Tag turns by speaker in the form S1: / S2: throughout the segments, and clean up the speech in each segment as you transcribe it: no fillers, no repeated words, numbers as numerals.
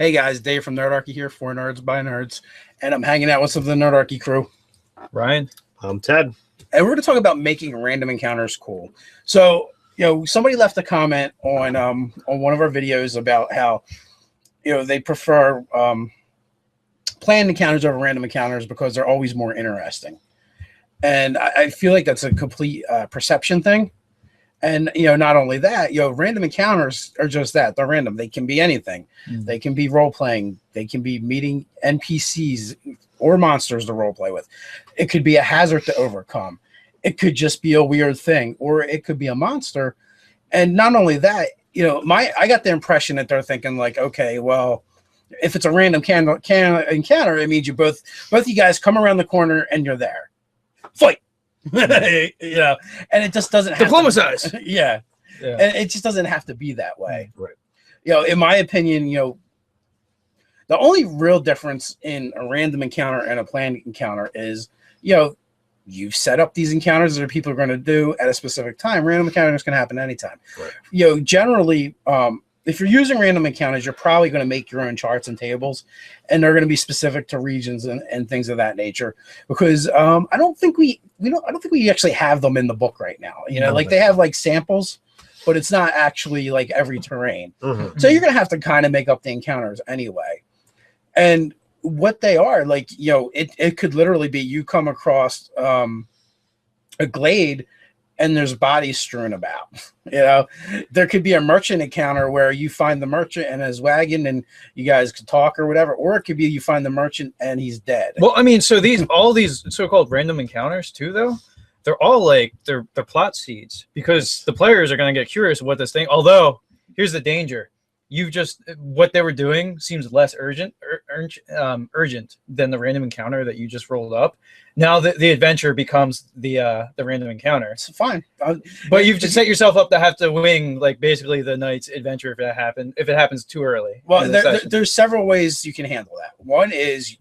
S1: Hey guys, Dave from Nerdarchy here, for Nerds by Nerds, and I'm hanging out with some of the Nerdarchy crew.
S2: Ryan.
S3: I'm Ted.
S1: And we're going to talk about making random encounters cool. So, somebody left a comment on one of our videos about how, they prefer planned encounters over random encounters because they're always more interesting. And I feel like that's a complete perception thing. And, not only that, random encounters are just that. They're random. They can be anything. They can be role-playing. They can be meeting NPCs or monsters to role-play with. It could be a hazard to overcome. It could just be a weird thing. Or it could be a monster. And not only that, I got the impression that they're thinking like, okay, well, if it's a random encounter, it means both you guys come around the corner and you're there. Fight. And it just doesn't have
S2: Diplomatize.
S1: Yeah. And it just doesn't have to be that way.
S3: Right.
S1: In my opinion, the only real difference in a random encounter and a planned encounter is, you've set up these encounters that people are going to do at a specific time. Random encounters can happen anytime. Right. Generally, if you're using random encounters, you're probably going to make your own charts and tables, and they're going to be specific to regions and things of that nature. Because I don't think we actually have them in the book right now. They have like samples, but it's not actually like every terrain. Mm-hmm. So you're going to have to kind of make up the encounters anyway. And what they are, like, it could literally be you come across a glade and there's bodies strewn about. There could be a merchant encounter where you find the merchant and his wagon and you guys could talk or whatever, or it could be you find the merchant and he's dead.
S2: Well, I mean, so all these so-called random encounters too, though, they're all like they're plot seeds, because the players are going to get curious what this thing. Although here's the danger: what they were doing seems less urgent than the random encounter that you just rolled up. Now the adventure becomes the random encounter.
S1: It's fine,
S2: but you've just set yourself up to have to wing like basically the night's adventure if it happens too early.
S1: Well, there's several ways you can handle that. One is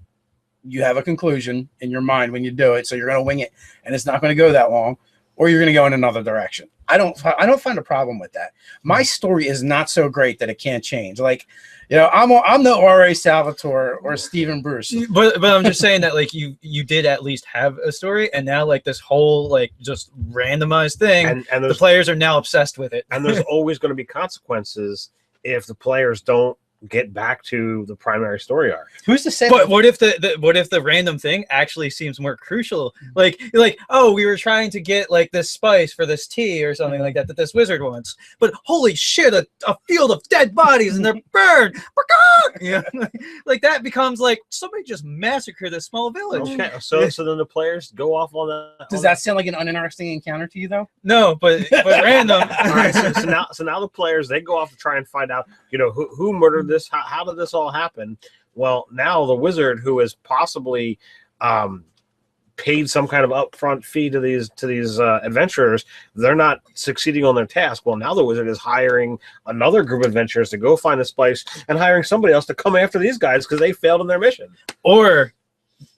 S1: you have a conclusion in your mind when you do it, so you're going to wing it, and it's not going to go that long, or you're going to go in another direction. I don't find a problem with that. My story is not so great that it can't change. Like, I'm no R.A. Salvatore or Stephen Bruce.
S2: But I'm just saying that like you did at least have a story, and now like this whole like just randomized thing, and the players are now obsessed with it.
S3: And there's always going to be consequences if the players don't get back to the primary story arc.
S1: Who's to say?
S2: But what if the random thing actually seems more crucial? Like, oh, we were trying to get like this spice for this tea or something like that this wizard wants, but holy shit, a field of dead bodies and they're burned. Like that becomes like somebody just massacred this small village.
S3: Okay, so then the players go off on that.
S1: Does that sound like an uninteresting encounter to you though?
S2: No, but random.
S3: All right, so now the players, they go off to try and find out, who murdered this. How did this all happen? Well, now the wizard, who has possibly paid some kind of upfront fee to these adventurers, they're not succeeding on their task. Well, now the wizard is hiring another group of adventurers to go find this place and hiring somebody else to come after these guys because they failed in their mission.
S2: Or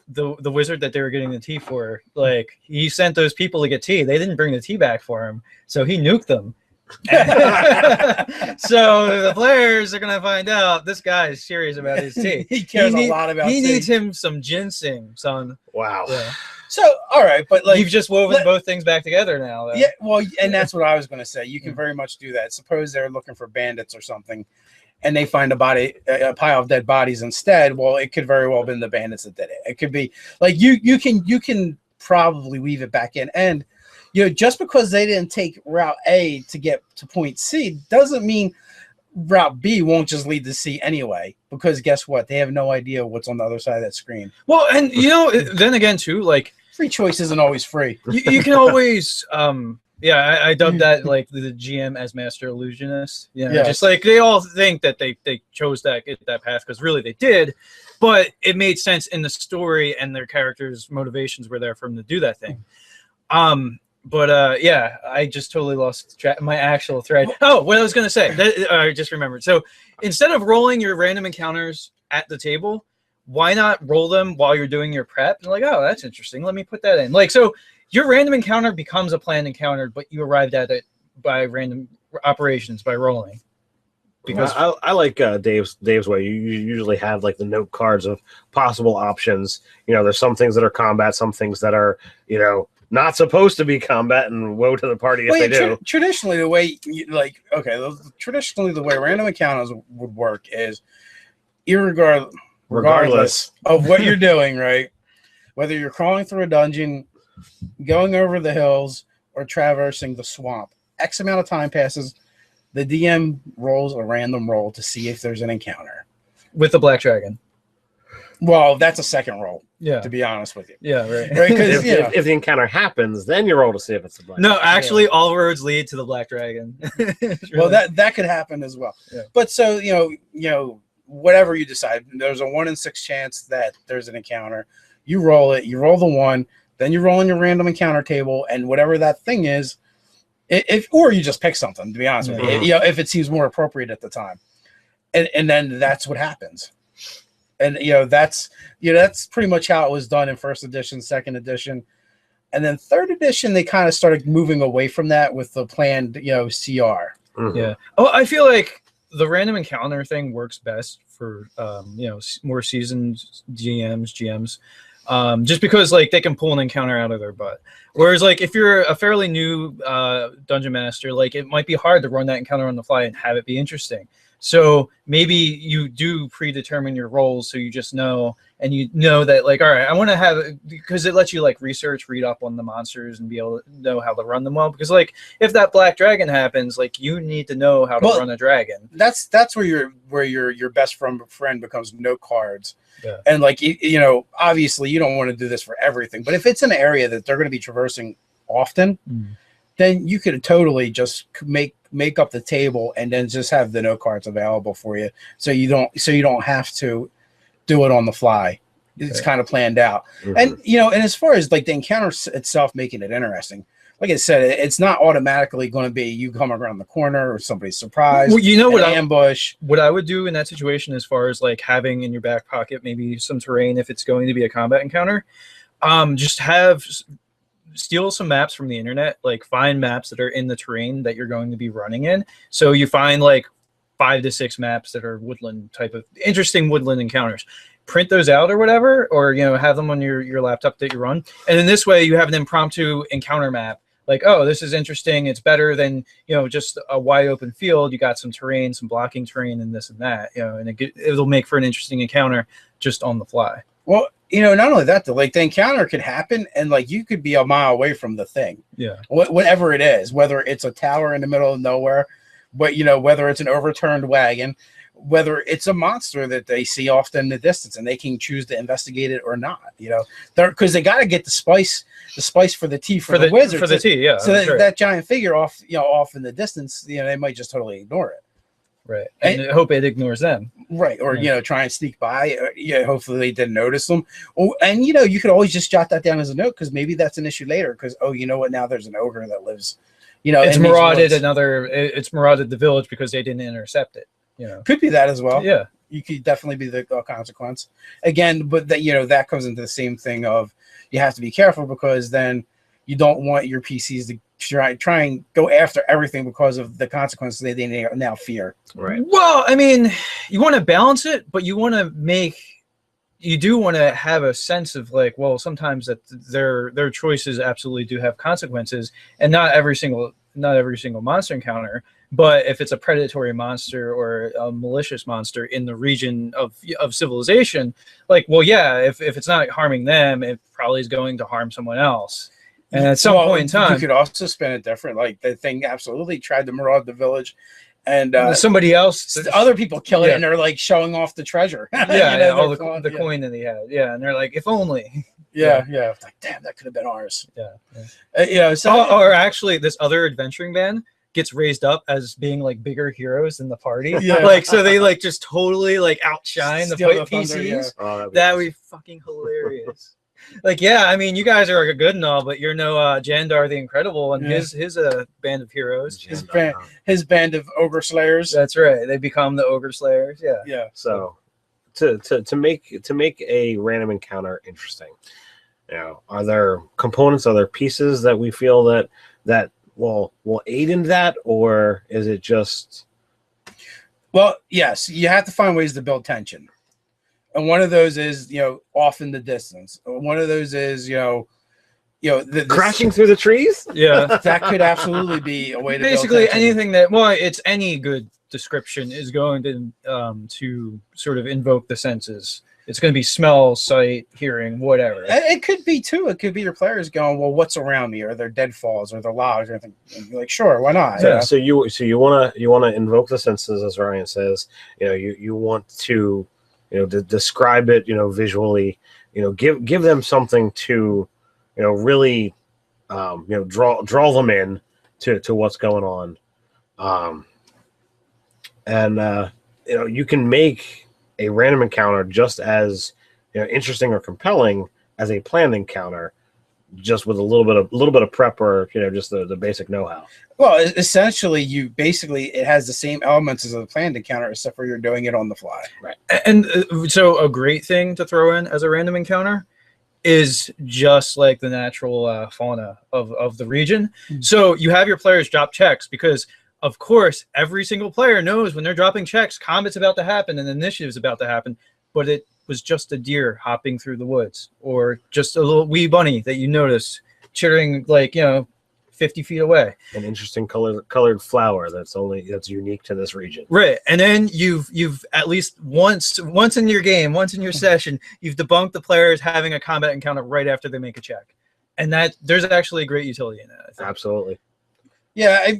S2: the wizard that they were getting the tea for, like, he sent those people to get tea. They didn't bring the tea back for him, so he nuked them. So the players are gonna find out this guy is serious about his tea.
S1: He cares a lot about tea.
S2: He needs him some ginseng, son.
S3: Wow.
S2: Yeah.
S1: So, all right, but like
S2: you've just woven both things back together now, though.
S1: Yeah, well, and that's what I was going to say. You can very much do that. Suppose they're looking for bandits or something, and they find a pile of dead bodies instead. Well, it could very well have been the bandits that did it. It could be like you can probably weave it back in. And just because they didn't take route A to get to point C doesn't mean route B won't just lead to C anyway, because guess what? They have no idea what's on the other side of that screen.
S2: Well, and then again too, like
S1: free choice isn't always free.
S2: You can always I dubbed that like the GM as master illusionist. Just like they all think that they chose that path because really they did, but it made sense in the story and their characters' motivations were there for them to do that thing. But I just totally lost my actual thread. Oh, what I was going to say, I just remembered. So instead of rolling your random encounters at the table, why not roll them while you're doing your prep? And like, oh, that's interesting. Let me put that in. Like, so your random encounter becomes a planned encounter, but you arrived at it by random operations, by rolling. because
S3: I like Dave's way. You usually have like the note cards of possible options. You know, there's some things that are combat, some things that are, you know, not supposed to be combat, and woe to the party if they do.
S1: Traditionally, the way traditionally the way random encounters would work is, regardless of what you're doing, right? Whether you're crawling through a dungeon, going over the hills, or traversing the swamp, X amount of time passes. The DM rolls a random roll to see if there's an encounter
S2: with the black dragon.
S1: Well, that's a second roll.
S2: Yeah,
S1: to be honest with you.
S2: Yeah, right.
S1: Because
S3: if the encounter happens, then you roll to see if it's the black.
S2: No, actually, all roads lead to the black dragon.
S1: Really... Well, that could happen as well. Yeah. But so you know, whatever you decide, there's a 1 in 6 chance that there's an encounter. You roll it. You roll the 1, then you roll in your random encounter table, and whatever that thing is, or you just pick something. To be honest with you, you know, if it seems more appropriate at the time, and then that's what happens. And that's pretty much how it was done in 1st edition, 2nd edition, and then 3rd edition. They kind of started moving away from that with the planned, CR.
S2: Mm-hmm. Yeah. Oh, I feel like the random encounter thing works best for more seasoned GMs, just because like they can pull an encounter out of their butt. Whereas like if you're a fairly new dungeon master, like it might be hard to run that encounter on the fly and have it be interesting. So maybe you do predetermine your roles, so you just know, and you know that like, all right, I want to have, because it lets you like research, read up on the monsters, and be able to know how to run them well. Because like if that black dragon happens, like you need to know how to run a dragon.
S1: That's where your best friend becomes note cards.
S2: Yeah.
S1: And like obviously you don't want to do this for everything, but if it's an area that they're going to be traversing often, then you could totally just make up the table and then just have the note cards available for you, so you don't have to do it on the fly. It's kind of planned out. And and as far as like the encounter itself making it interesting, like I said, it's not automatically going to be you come around the corner or somebody's surprised.
S2: Well, what
S1: ambush.
S2: What I would do in that situation, as far as like having in your back pocket maybe some terrain if it's going to be a combat encounter, just steal some maps from the internet, like find maps that are in the terrain that you're going to be running in. So you find like 5 to 6 maps that are woodland type of interesting woodland encounters. Print those out or whatever, or have them on your laptop that you run. And in this way you have an impromptu encounter map. Like, oh, this is interesting. It's better than, just a wide open field. You got some terrain, some blocking terrain and this and that, and it'll make for an interesting encounter just on the fly.
S1: Well, not only that, though, like the encounter could happen and like you could be a mile away from the thing.
S2: Yeah.
S1: Whatever it is, whether it's a tower in the middle of nowhere, but whether it's an overturned wagon, whether it's a monster that they see off in the distance and they can choose to investigate it or not, because they got to get the spice for the tea for the wizard.
S2: For the tea, yeah.
S1: So that giant figure off in the distance, they might just totally ignore it.
S2: Right. And hope it ignores them.
S1: Right. Or, try and sneak by. Hopefully they didn't notice them. Oh, and, you could always just jot that down as a note because maybe that's an issue later because, oh, you know what? Now there's an ogre that lives,
S2: it's marauded the village because they didn't intercept it.
S1: Could be that as well.
S2: Yeah.
S1: You could definitely be the consequence. Again, but that comes into the same thing of you have to be careful because then you don't want your PCs to try and go after everything because of the consequences they now fear.
S3: Right.
S2: Well, I mean, you want to balance it, but you do want to have a sense of like, well, sometimes that their choices absolutely do have consequences, and not every single monster encounter. But if it's a predatory monster or a malicious monster in the region of civilization, like, well, yeah, if it's not harming them, it probably is going to harm someone else. And at some point in time,
S1: you could also spin it different. Like the thing absolutely tried to maraud the village, and
S2: somebody else,
S1: other people kill it, and they're like showing off the treasure.
S2: All the coin that they had. Yeah, and they're like, if only.
S1: Yeah. Like, damn, that could have been ours.
S2: Yeah. Or actually, this other adventuring band gets raised up as being like bigger heroes in the party. Yeah. Like, so they like just totally like outshine the fight PCs. That would be fucking hilarious. Like, yeah, I mean, you guys are good and all, but you're no Jandar the Incredible and his band of heroes.
S1: His band of ogre slayers.
S2: That's right. They become the ogre slayers. Yeah.
S1: Yeah.
S3: So to make a random encounter interesting, are there components, are there pieces that we feel that will aid in that, or is it just
S1: Well, yes, you have to find ways to build tension. And one of those is, off in the distance. One of those is,
S3: crashing through the trees.
S2: Yeah,
S1: that could absolutely be a way to
S2: basically
S1: build tension.
S2: anything it's any good description is going to sort of invoke the senses. It's going to be smell, sight, hearing, whatever.
S1: It could be too. It could be your players going, well, what's around me? Are there deadfalls? Are there logs? Or anything? And you're like, sure, why not?
S3: Yeah. So you want to invoke the senses, as Ryan says. You want to describe it. Visually. Give them something to really draw them in to what's going on. And you can make a random encounter just as interesting or compelling as a planned encounter, just with a little bit of prep or just the basic know-how.
S1: Well, essentially, it has the same elements as a planned encounter, except for you're doing it on the fly.
S2: Right. And so a great thing to throw in as a random encounter is just like the natural fauna of the region. Mm-hmm. So you have your players drop checks because, of course, every single player knows when they're dropping checks, combat's about to happen and initiative's about to happen, but it was just a deer hopping through the woods or just a little wee bunny that you noticed chittering 50 feet away.
S3: An interesting colored flower that's unique to this region.
S2: Right. And then you've at least once in your game, once in your session, you've debunked the players having a combat encounter right after they make a check. And that there's actually a great utility in that, I think.
S3: Absolutely.
S1: Yeah,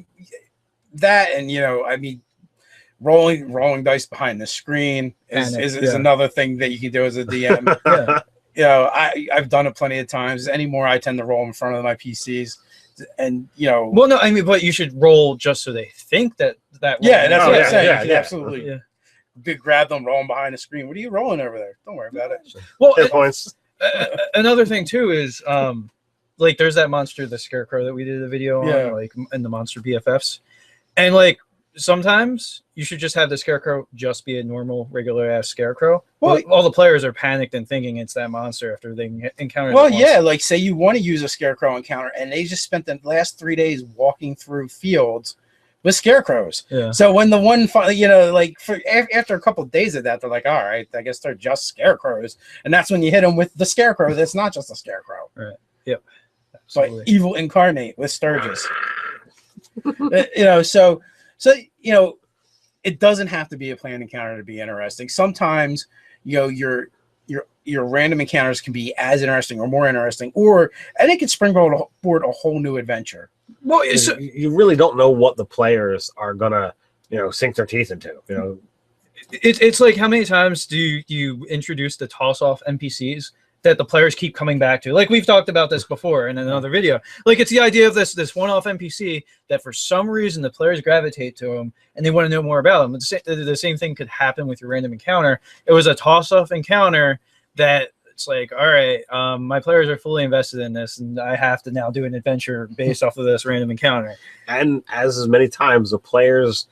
S1: rolling dice behind the screen is another thing that you can do as a DM. Yeah. I've done it plenty of times. Anymore, I tend to roll in front of my PCs. And
S2: well, no, I mean, but you should roll just so they think that.
S1: Yeah, that's what I'm saying.
S3: Yeah,
S1: absolutely. Yeah. Grab them, roll them behind the screen. What are you rolling over there? Don't worry about it.
S2: Well,
S3: points.
S2: Another thing too is there's that monster, the Scarecrow that we did a video on, in the Monster BFFs, and sometimes you should just have the Scarecrow just be a normal, regular-ass Scarecrow. Well, all the players are panicked and thinking it's that monster after they encounter.
S1: Well, yeah, say you want to use a Scarecrow encounter, and they just spent the last 3 days walking through fields with Scarecrows. Yeah. So when the one, after a couple of days of that, they're like, all right, I guess they're just Scarecrows, and that's when you hit them with the Scarecrow. That's not just a Scarecrow.
S2: Right. Yep.
S1: Absolutely. But evil incarnate with Sturgis. So it doesn't have to be a planned encounter to be interesting. Sometimes, your random encounters can be as interesting or more interesting, and it can springboard a whole new adventure.
S3: Well, you really don't know what the players are gonna, sink their teeth into.
S2: It's like, how many times do you introduce the toss-off NPCs that the players keep coming back to? Like, we've talked about this before in another video. It's the idea of this one-off NPC that for some reason the players gravitate to him and they want to know more about him. The same thing could happen with your random encounter. It was a toss-off encounter that it's like, all right, my players are fully invested in this and I have to now do an adventure based off of this random encounter.
S3: And as many times the players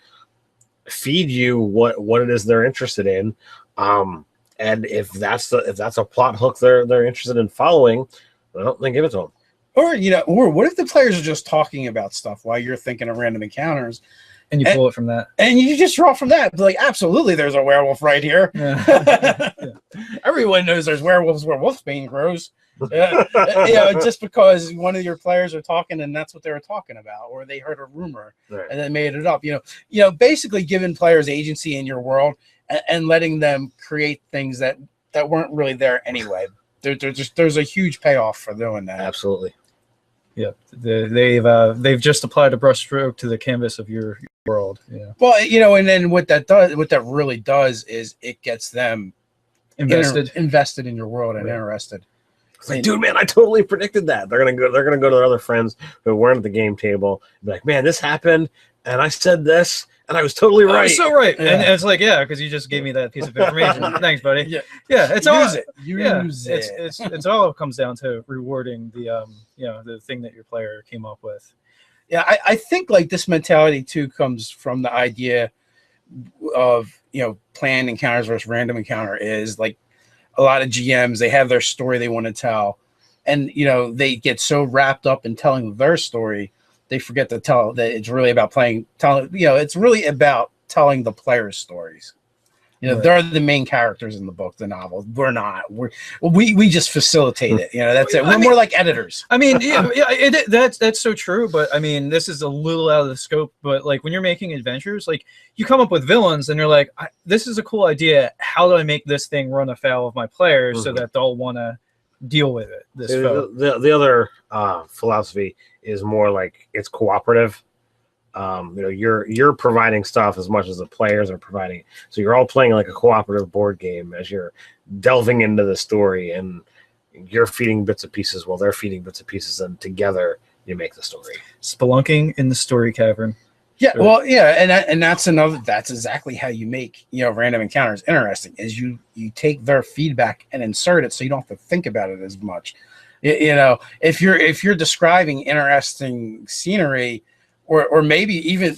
S3: feed you what it is they're interested in. And if that's a plot hook they're interested in following, well, then give it to them.
S1: Or what if the players are just talking about stuff while you're thinking of random encounters,
S2: and you pull it from that,
S1: and you just draw from that? Absolutely, there's a werewolf right here. Yeah. Everyone knows there's werewolves where wolfsbane grows. Just because one of your players are talking and that's what they were talking about, or they heard a rumor and then made it up. Basically giving players agency in your world and letting them create things that weren't really there anyway. There's a huge payoff for doing that.
S3: Absolutely.
S2: Yeah, they've just applied a brushstroke to the canvas of your world. Yeah.
S1: Well, and then what that really does is it gets them invested in your world and interested.
S3: It's like, dude, man, I totally predicted that. They're gonna go to their other friends who weren't at the game table. Be like, man, this happened, and I said this, and I was totally right.
S2: So right, yeah. And it's like, yeah, because you just gave me that piece of information. Thanks, buddy. Yeah, it's all
S1: use it. Use it.
S2: It's all comes down to rewarding the thing that your player came up with.
S1: Yeah, I think this mentality too comes from the idea of planned encounters versus random encounter. Is a lot of GMs, they have their story they want to tell, and they get so wrapped up in telling their story they forget to tell that it's really about it's really about telling the players' stories. You know, they're the main characters in the book, the novel. We're not. We just facilitate it. You know, that's it. We're more like editors.
S2: I mean, that's so true. But I mean, this is a little out of the scope. But like when you're making adventures, like you come up with villains, and you're like, this is a cool idea. How do I make this thing run afoul of my players so that they'll want to deal with it?
S3: The other philosophy is more like it's cooperative. You know, you're providing stuff as much as the players are providing, so you're all playing like a cooperative board game as you're delving into the story, and you're feeding bits and pieces while they're feeding bits and pieces, and together you make the story.
S2: Spelunking in the story cavern.
S1: Yeah, well, yeah, and that's exactly how you make, you know, random encounters interesting. Is you take their feedback and insert it, so you don't have to think about it as much. You know, if you're describing interesting scenery. Or maybe even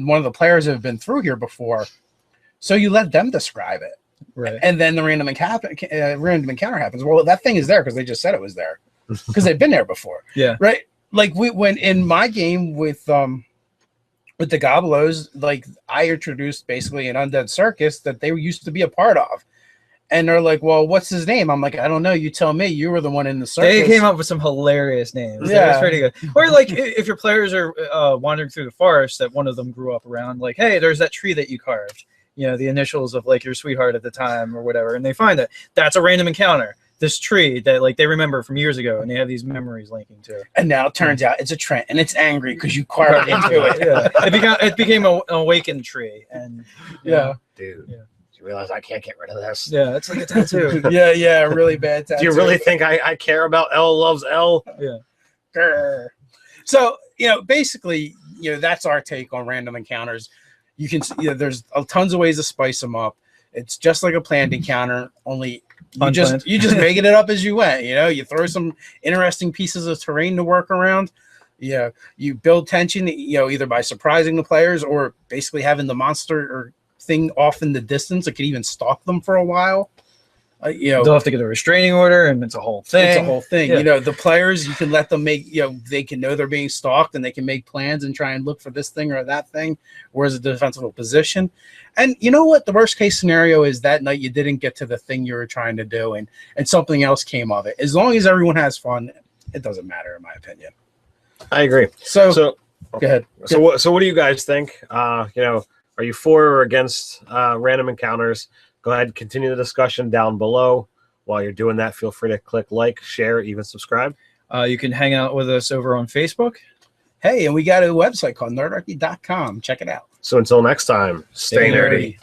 S1: one of the players have been through here before, so you let them describe it,
S2: right?
S1: And then the random encounter happens. Well, that thing is there because they just said it was there because they've been there before.
S2: Yeah,
S1: right. Like when in my game with the Gobblos, like I introduced basically an undead circus that they used to be a part of. And they're like, well, what's his name? I'm like, I don't know. You tell me. You were the one in the circus.
S2: They came up with some hilarious names.
S1: Yeah.
S2: That's pretty good. Or like if your players are wandering through the forest that one of them grew up around, like, hey, there's that tree that you carved. You know, the initials of like your sweetheart at the time or whatever. And they find that that's a random encounter. This tree that like they remember from years ago, and they have these memories linking to it.
S1: And now it turns out it's a Trent, and it's angry because you carved into it.
S2: Yeah. It became an awakened tree. And
S3: Dude. Yeah. Realize I can't get rid of this.
S2: Yeah, it's like a tattoo.
S1: yeah, really bad tattoo.
S3: Do you really think I care about L loves L?
S2: Yeah.
S1: Grr. So, you know, basically, you know, that's our take on random encounters. You can, you know, there's tons of ways to spice them up. It's just like a planned encounter, only you just making it up as you went. You know, you throw some interesting pieces of terrain to work around. You know, you build tension, you know, either by surprising the players or basically having the monster or thing off in the distance. It could even stalk them for a while. You know,
S2: they'll have to get a restraining order, and it's a whole thing.
S1: It's a whole thing. Yeah. You know, the players, you can let them make, you know, they can know they're being stalked, and they can make plans and try and look for this thing or that thing, whereas a defensible position. And you know what? The worst case scenario is that night you didn't get to the thing you were trying to do, and something else came of it. As long as everyone has fun, it doesn't matter, in my opinion.
S3: I agree.
S1: So
S3: go
S1: ahead.
S3: So what do you guys think? You know, are you for or against random encounters? Go ahead and continue the discussion down below. While you're doing that, feel free to click like, share, even subscribe.
S2: You can hang out with us over on Facebook.
S1: Hey, and we got a website called Nerdarchy.com. Check it out.
S3: So until next time, stay nerdy.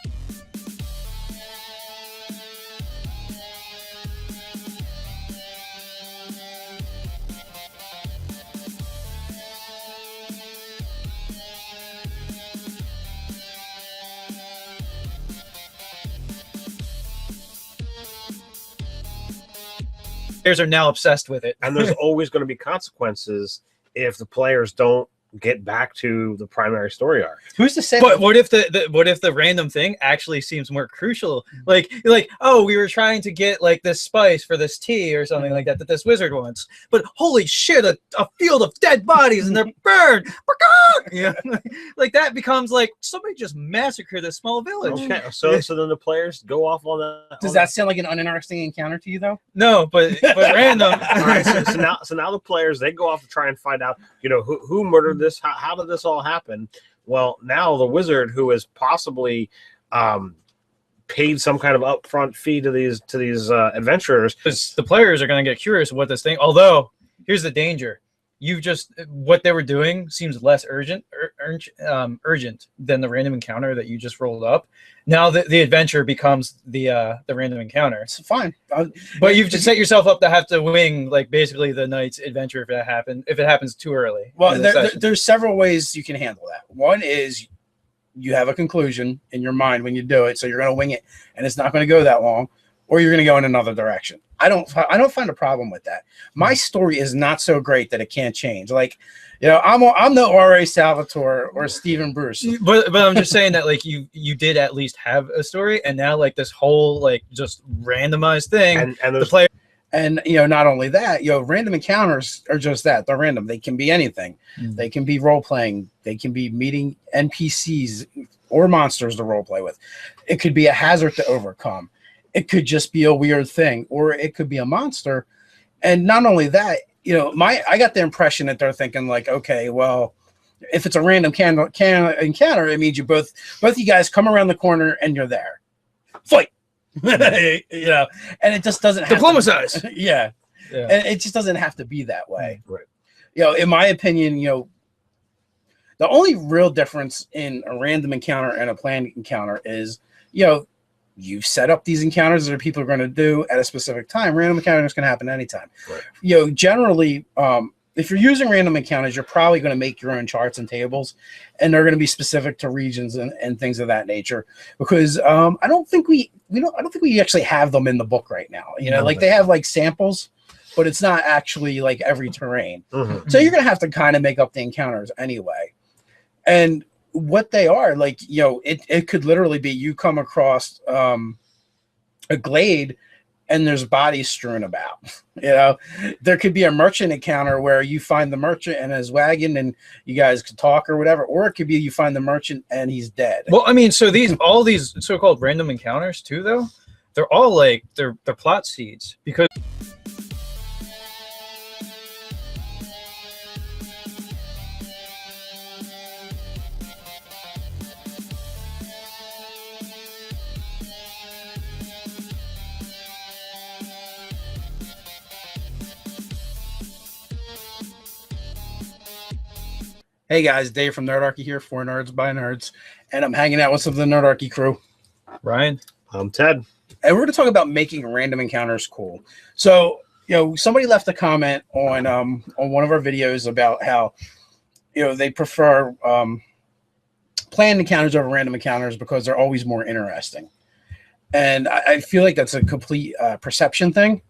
S2: Players are now obsessed with it.
S3: And there's always going to be consequences if the players don't get back to the primary story arc.
S1: Who's to say?
S2: But what if the random thing actually seems more crucial? Like, oh, we were trying to get like this spice for this tea or something like that this wizard wants. But holy shit, a field of dead bodies and they're burned. Yeah, like that becomes like somebody just massacred this small village.
S3: Okay, so then the players go off on that.
S1: Does that sound like an uninteresting encounter to you though?
S2: No, but random.
S3: All right, so now the players, they go off to try and find out, you know, who murdered this. How did this all happen? Well, now the wizard, who has possibly paid some kind of upfront fee to these adventurers,
S2: because the players are going to get curious what this thing. Although, here's the danger: what they were doing seems less urgent than the random encounter that you just rolled up. Now the adventure becomes the random encounter.
S1: It's fine,
S2: but you've just set yourself up to have to wing like basically the night's adventure if it happens too early.
S1: Well, there's several ways you can handle that. One is you have a conclusion in your mind when you do it, so you're going to wing it, and it's not going to go that long, or you're going to go in another direction. I don't find a problem with that. My story is not so great that it can't change. Like, you know, I'm no R.A. Salvatore or Stephen Bruce.
S2: But I'm just saying that like you did at least have a story, and now like this whole like just randomized thing, and the player.
S1: And, you know, not only that, you know, random encounters are just that. They're random. They can be anything. They can be role-playing. They can be meeting NPCs, or monsters to role play with. It could be a hazard to overcome. It could just be a weird thing, or it could be a monster. And not only that, you know, I got the impression that they're thinking like, okay, well, if it's a random encounter, it means you both you guys come around the corner and you're there. Fight. You know, and it just doesn't have
S2: Diplomatize.
S1: Yeah.
S2: Yeah.
S1: And it just doesn't have to be that way.
S3: Right.
S1: You know, in my opinion, you know, the only real difference in a random encounter and a planned encounter is, you know, you set up these encounters that people are going to do at a specific time. Random encounters can happen anytime.
S3: Right.
S1: You know, generally, if you're using random encounters, you're probably going to make your own charts and tables, and they're going to be specific to regions and things of that nature. Because I don't think we actually have them in the book right now. You know, like they have like samples, but it's not actually like every terrain.
S3: Mm-hmm.
S1: So you're going to have to kind of make up the encounters anyway. And what they are, like, you know, it could literally be you come across a glade and there's bodies strewn about. You know, there could be a merchant encounter where you find the merchant and his wagon and you guys could talk or whatever, or it could be you find the merchant and he's dead.
S2: Well, I mean, so all these so-called random encounters too, though, they're all like they're plot seeds, because
S1: Hey guys, Dave from Nerdarchy here for Nerds by Nerds, and I'm hanging out with some of the Nerdarchy crew.
S2: Ryan,
S3: I'm Ted.
S1: And we're going to talk about making random encounters cool. So, you know, somebody left a comment on one of our videos about how, you know, they prefer planned encounters over random encounters because they're always more interesting. And I feel like that's a complete perception thing.